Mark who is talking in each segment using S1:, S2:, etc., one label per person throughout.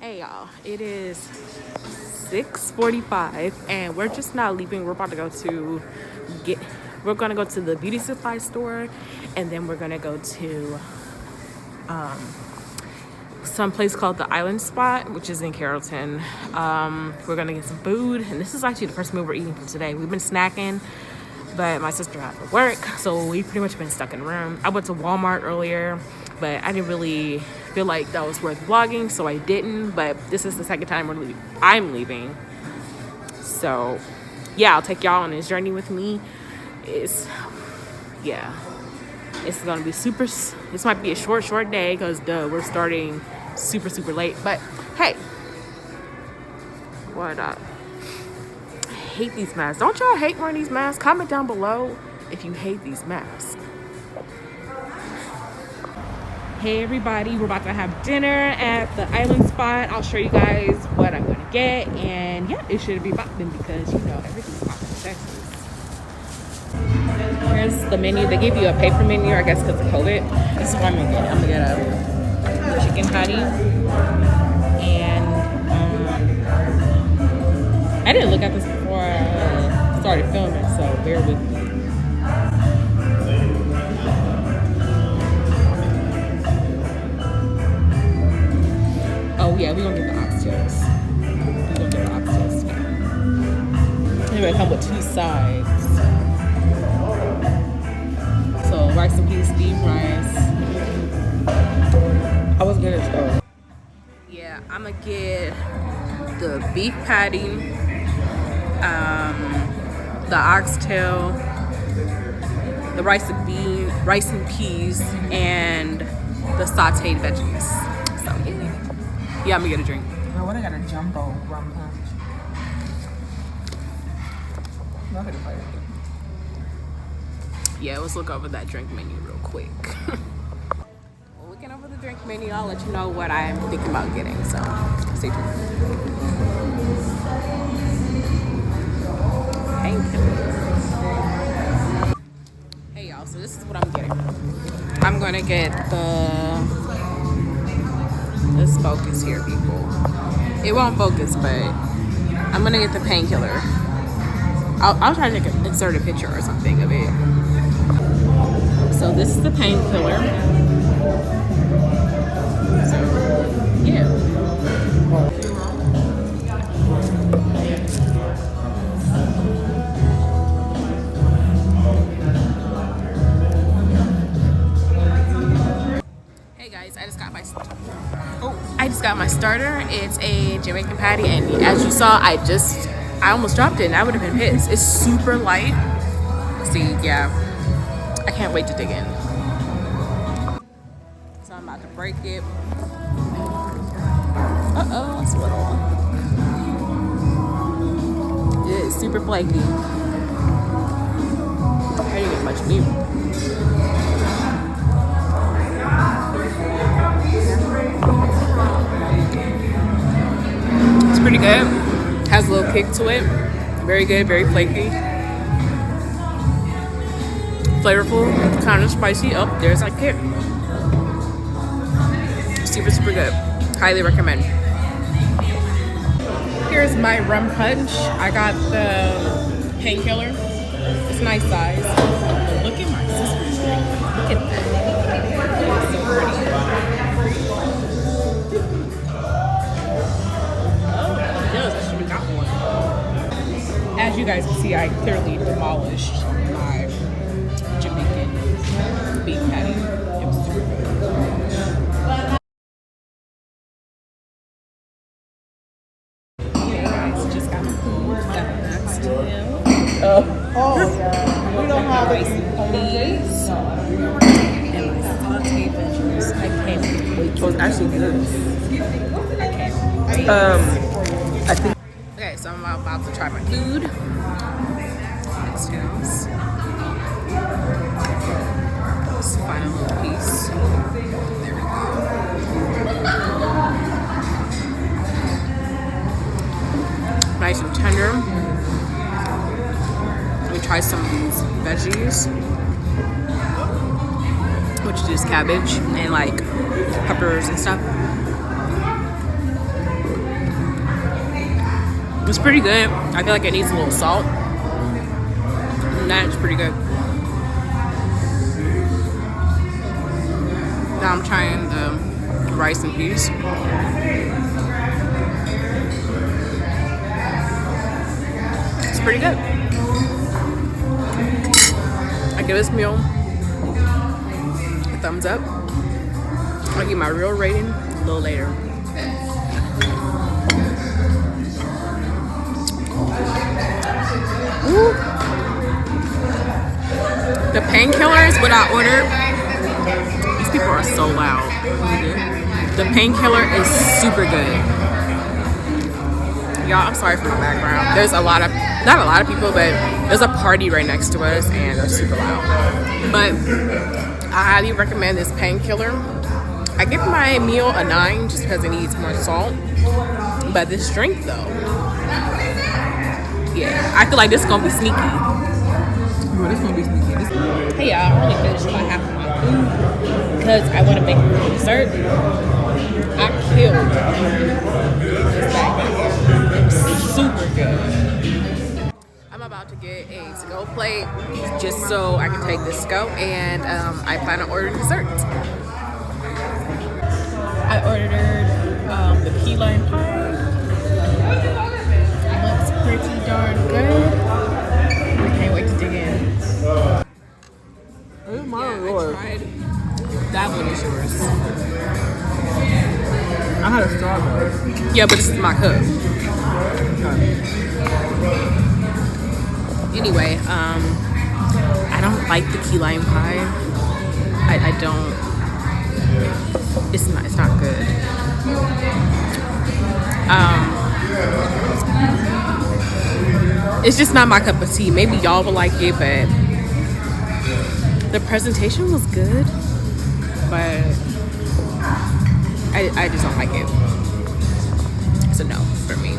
S1: Hey y'all, it is 6:45 and we're just now leaving. We're about to go to we're gonna go to the beauty supply store, and then we're gonna go to some place called the Island Spot, which is in Carrollton. We're gonna get some food, and this is actually the first meal we're eating for today. We've been snacking, but my sister had to work, so we've pretty much been stuck in the room. I went to Walmart earlier, but I didn't really feel like that was worth vlogging, so I didn't. But this is the second time I'm leaving. So yeah, I'll take y'all on this journey with me. It's gonna be this might be a short day because we're starting super late. But hey, what up? I hate these masks. Don't y'all hate wearing these masks? Comment down below if you hate these masks. Hey everybody, we're about to have dinner at the Island Spot. I'll show you guys what I'm gonna get, and yeah, it should be popping because you know everything's popping in Texas. Here's the menu. They give you a paper menu, I guess, because of COVID. This is what I'm gonna get. I'm gonna get a chicken patty, and I didn't look at this before I started filming, so bear with me. Oh yeah, we're gonna get the oxtails. They're gonna come with two sides. So rice and peas, steamed rice. I was good as well. Yeah, I'm gonna get the beef patty, the oxtail, the rice and peas, and the sauteed veggies. So yeah, I'm gonna get a drink.
S2: I would have got a jumbo rum punch.
S1: Yeah, let's look over that drink menu real quick. Well, looking over the drink menu, I'll let you know what I'm thinking about getting, so stay tuned. Hey y'all, so this is what I'm getting. I'm gonna get let's focus here, people. It won't focus, but I'm gonna get the painkiller. I'll try to insert a picture or something of it. So this is the painkiller. So yeah. Hey guys, I just got my starter. It's a Jamaican patty, and as you saw, I almost dropped it, and I would have been pissed. It's super light. See, yeah, I can't wait to dig in. So I'm about to break it. Uh-oh, it's little. It is super flaky. I didn't get much meat. It's pretty good. Has a little kick to it. Very good, very flaky. Flavorful, kind of spicy. Oh, there's that kick. Super good. Highly recommend. Here's my rum punch. I got the painkiller. It's nice size. Look at my sister's drink. Look at that. It's so pretty. As you guys can see, I clearly demolished my Jamaican beef patty. It was super good. Yeah, guys, just got my food. Got the oxtail. Oh yeah. We don't have rice and peas. And my sauteed veggies. I can't wait.
S2: It was actually good.
S1: I can't wait.
S2: I think.
S1: Okay, so I'm about to try my food. Oxtails. This final little piece. There we go. Nice and tender. Let me try some of these veggies, which is cabbage and like peppers and stuff. It's pretty good. I feel like it needs a little salt. And that's pretty good. Now I'm trying the rice and peas. It's pretty good. I give this meal a thumbs up. I'll give my real rating a little later. Ooh. The painkillers, what I ordered, these people are so loud. The painkiller is super good. Y'all, I'm sorry for my background. There's a lot of, not a lot of people, but there's a party right next to us and they're super loud. But I highly recommend this painkiller. I give my meal a 9 just because it needs more salt. But this drink though, yeah, I feel like this is gonna be sneaky.
S2: Bro, this gonna be sneaky.
S1: Hey y'all, I only finished about half of my food because I want to make dessert. I killed this bag. It's super good. I'm about to get a to-go plate just so I can take this to-go, and I plan on ordering dessert. I ordered the key lime pie. Looks pretty darn good. I can't wait to dig in.
S2: Oh my
S1: I
S2: lord.
S1: tried that one is yours.
S2: I had a strawberry.
S1: Yeah, but this is my cup. Anyway, I don't like the key lime pie. I don't. It's not good. It's just not my cup of tea. Maybe y'all will like it, but the presentation was good, but I just don't like it. It's a no for me.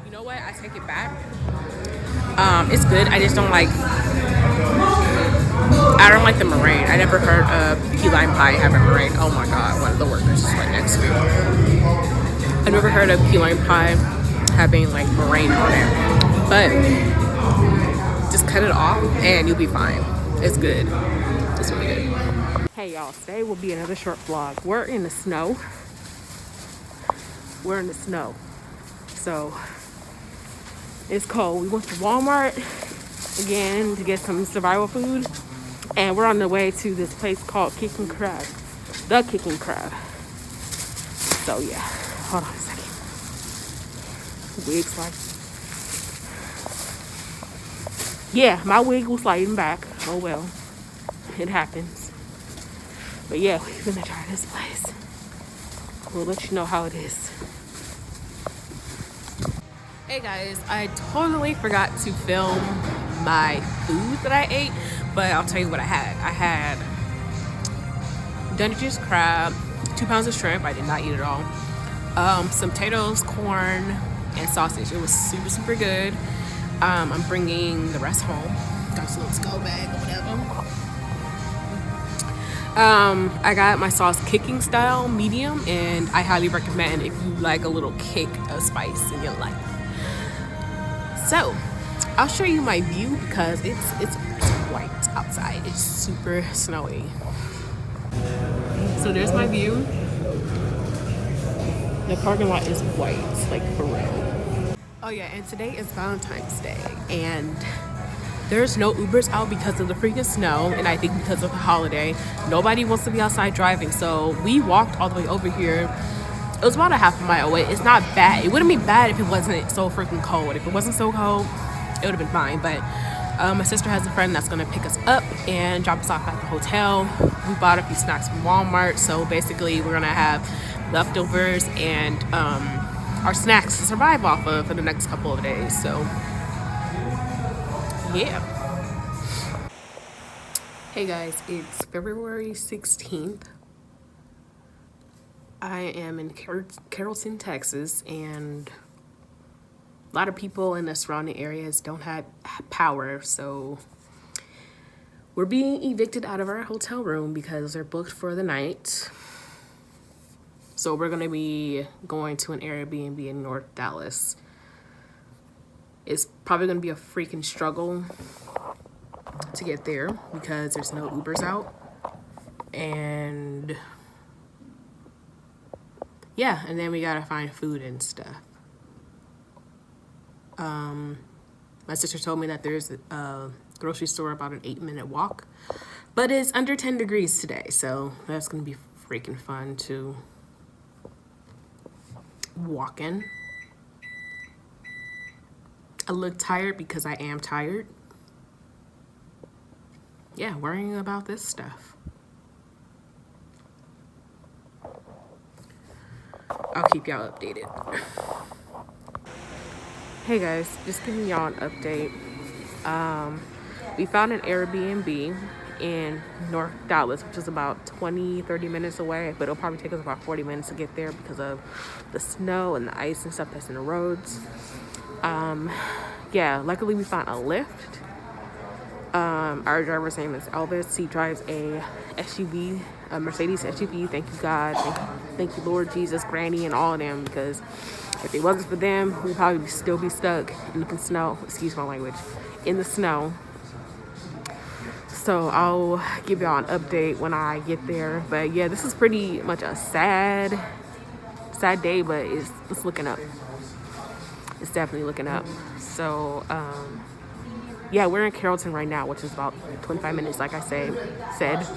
S1: You know what? I take it back. It's good. I just don't like. I don't like the meringue. I never heard of key lime pie having meringue. Oh my god, one of the workers is right next to me. I never heard of key lime pie having like meringue on it, but just cut it off and you'll be fine. It's good. It's really good. Hey y'all, today will be another short vlog. We're in the snow. We're in the snow. So it's cold. We went to Walmart again to get some survival food. And we're on the way to this place called Kicking Crab. The Kicking Crab. So yeah. Hold on a second. Wig slide. Yeah, my wig was sliding back. Oh well. It happens. But yeah, we're gonna try this place. We'll let you know how it is. Hey guys, I totally forgot to film my food that I ate, but I'll tell you what I had. I had Dungeness crab, 2 pounds of shrimp. I did not eat it all. Some potatoes, corn, and sausage. It was super, super good. I'm bringing the rest home. Got this little to-go bag or whatever. I got my sauce kicking style medium, and I highly recommend if you like a little kick of spice in your life. So I'll show you my view because it's white outside. It's super snowy. So there's my view. The parking lot is white, like for real. Oh yeah, and today is Valentine's Day, and there's no Ubers out because of the freaking snow, and I think because of the holiday. Nobody wants to be outside driving, so we walked all the way over here. It was about a half a mile away. It's not bad. It wouldn't be bad if it wasn't so freaking cold. If it wasn't so cold, it would have been fine. But my sister has a friend that's gonna pick us up and drop us off at the hotel. We bought a few snacks from Walmart, so basically we're gonna have leftovers and our snacks to survive off of for the next couple of days. So yeah. Hey guys, it's February 16th. I am in Carrollton, Texas, and a lot of people in the surrounding areas don't have power, so we're being evicted out of our hotel room because they're booked for the night. So we're gonna be going to an Airbnb in North Dallas. It's probably gonna be a freaking struggle to get there because there's no Ubers out. And yeah, and then we gotta find food and stuff. My sister told me that there's a grocery store about an 8-minute walk, but it's under 10 degrees today, so that's gonna be freaking fun to walk in. I look tired because I am tired. Yeah, worrying about this stuff. I'll keep y'all updated. Hey guys, just giving y'all an update. We found an Airbnb in North Dallas, which is about 20-30 minutes away, but it'll probably take us about 40 minutes to get there because of the snow and the ice and stuff that's in the roads. Yeah, luckily we found a lift. Our driver's name is Elvis. He drives a SUV, a Mercedes SUV. Thank you, God. Thank you, Lord Jesus, Granny, and all of them, because if it wasn't for them, we'd probably still be stuck in the snow. Excuse my language. In the snow. So I'll give y'all an update when I get there. But yeah, this is pretty much a sad day, but it's looking up. It's definitely looking up. So yeah, we're in Carrollton right now, which is about 25 minutes, like I said.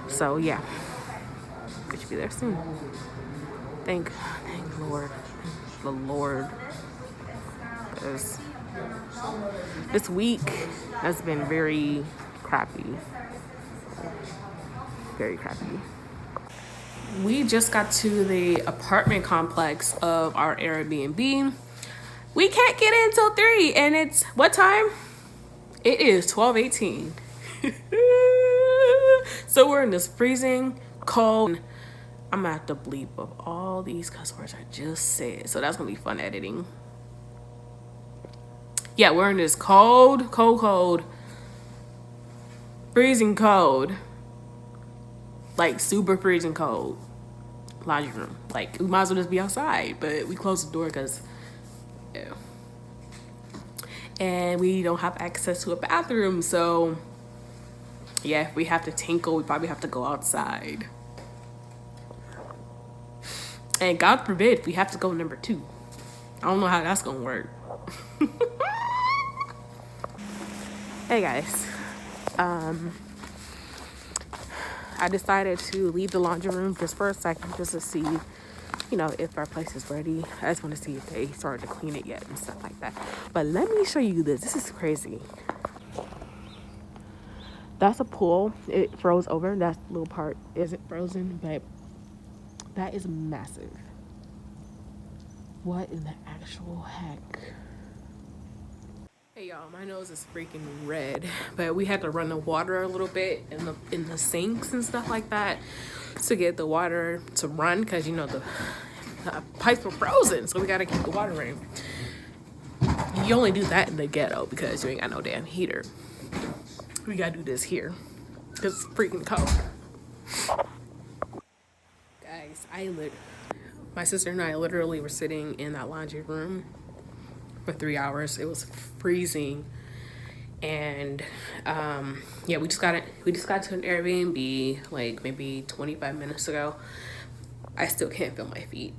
S1: So yeah, we should be there soon. Thank Lord, the Lord, because this week has been very crappy. Very crappy. We just got to the apartment complex of our Airbnb. We can't get in till 3, and it's what time? It is 12:18. So we're in this freezing cold. I'm gonna have to bleep up all these cuss words I just said. So that's gonna be fun editing. Yeah, we're in this cold, freezing cold. Like super freezing cold laundry room. Like we might as well just be outside, but we closed the door because and we don't have access to a bathroom, so yeah, if we have to tinkle, we probably have to go outside. And God forbid we have to go number 2. I don't know how that's gonna work. Hey guys, I decided to leave the laundry room just for a second, just to see, if our place is ready. I just want to see if they started to clean it yet and stuff like that. But let me show you this. This is crazy. That's a pool. It froze over. That little part isn't frozen, but that is massive. What in the actual heck? Hey y'all, my nose is freaking red, but we had to run the water a little bit in the sinks and stuff like that to get the water to run, because the pipes were frozen, so we gotta keep the water running. You only do that in the ghetto because you ain't got no damn heater. We gotta do this here because it's freaking cold. Guys, my sister and I literally were sitting in that laundry room for 3 hours. It was freezing, and yeah, we just got to an Airbnb like maybe 25 minutes ago. I still can't feel my feet.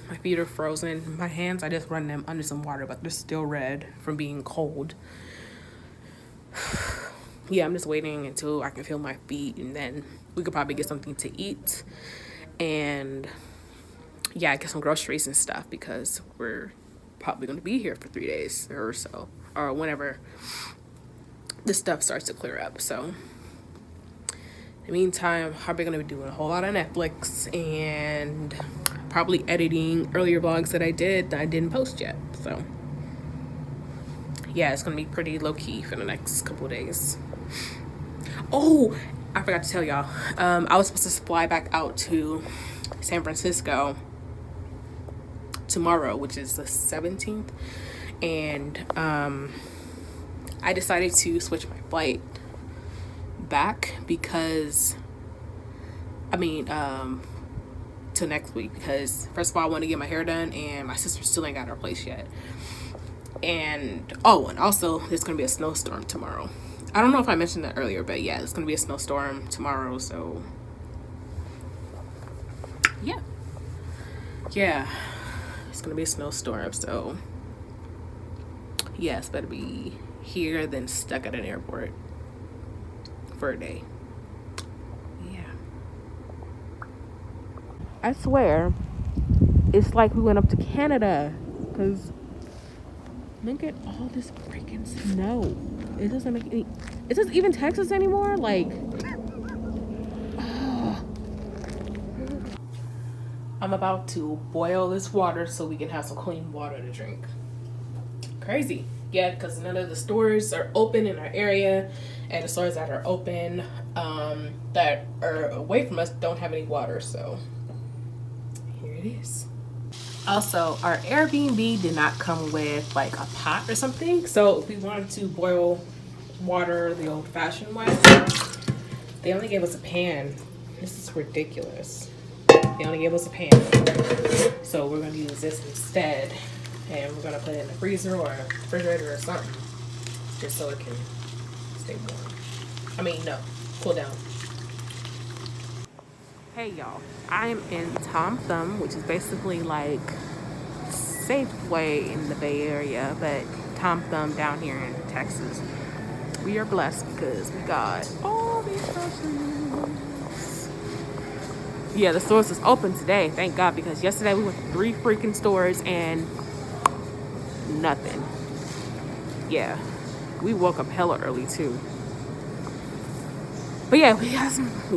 S1: My feet are frozen. My hands, I just run them under some water, but they're still red from being cold. Yeah, I'm just waiting until I can feel my feet, and then we could probably get something to eat, and yeah, get some groceries and stuff, because we're probably going to be here for 3 days or so, or whenever the stuff starts to clear up. So in the meantime, I'm probably going to be doing a whole lot of Netflix and probably editing earlier vlogs that I didn't post yet. So yeah, it's going to be pretty low-key for the next couple of days. Oh, I forgot to tell y'all, I was supposed to fly back out to San Francisco tomorrow, which is the 17th, and I decided to switch my flight back because to till next week because first of all I want to get my hair done and my sister still ain't got her place yet. And and also there's gonna be a snowstorm tomorrow. I don't know if I mentioned that earlier, but yeah, there's gonna be a snowstorm tomorrow. So yeah, it's gonna be a snowstorm. So yeah, it's better be here than stuck at an airport for a day. Yeah, I swear it's like we went up to Canada because look at all this freaking snow. It doesn't make any. Is this even Texas anymore? Like, I'm about to boil this water so we can have some clean water to drink. Crazy. Yeah, because none of the stores are open in our area, and the stores that are open that are away from us don't have any water. So here it is. Also, our Airbnb did not come with like a pot or something. So if we wanted to boil water the old-fashioned way, they only gave us a pan. This is ridiculous. They only gave us a pan. So we're going to use this instead. And we're going to put it in the freezer or a refrigerator or something. Just so it can stay warm. I mean, no, cool down. Hey y'all, I am in Tom Thumb, which is basically like Safeway in the Bay Area, but Tom Thumb down here in Texas. We are blessed because we got all these groceries. Yeah, the stores is open today, thank God, because yesterday we went to 3 freaking stores and nothing. Yeah, we woke up hella early too. But yeah, we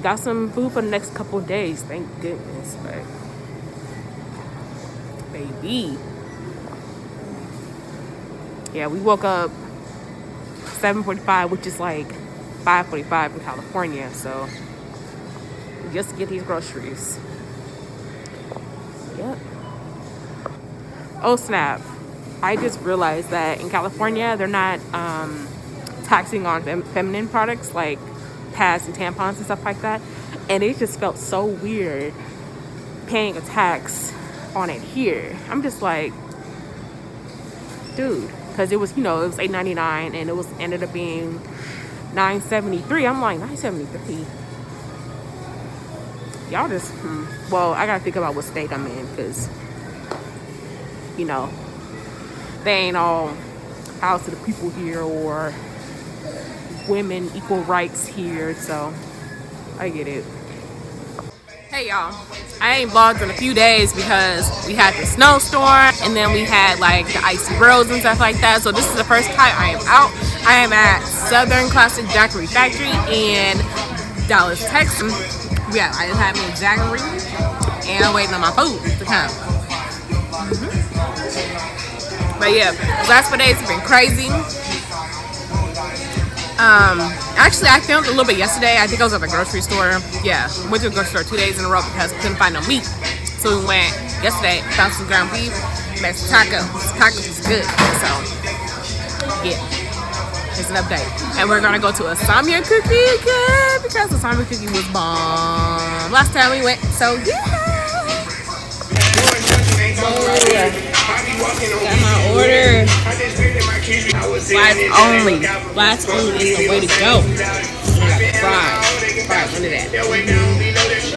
S1: got some food for the next couple of days, thank goodness. But baby, yeah, we woke up 7:45, which is like 5:45 in California. So just to get these groceries. Yep. Oh snap! I just realized that in California they're not taxing on feminine products like pads and tampons and stuff like that, and it just felt so weird paying a tax on it here. I'm just like, dude, because it was, it was $8.99 and it was ended up being $9.73. I'm like, $9.73. Y'all just well, I gotta think about what state I'm in, because they ain't all out to the people here or women equal rights here, so I get it. Hey y'all, I ain't vlogged in a few days because we had the snowstorm and then we had like the icy roads and stuff like that. So this is the first time I am out. I am at Southern Classic Jackery Factory in Dallas, Texas. Yeah, I just had me a Jackery and I'm waiting on my food to come. But yeah, the last 4 days have been crazy. Actually, I filmed a little bit yesterday. I think I was at the grocery store. Yeah, went to the grocery store 2 days in a row because we couldn't find no meat. So we went yesterday, found some ground beef, made some tacos. Tacos was good. So yeah, it's an update. And we're gonna go to a Samyang cookie again because the Samyang cookie was bomb last time we went. So yeah. Got my order. Flights only is the way to go. We got the fries. Fries, under that.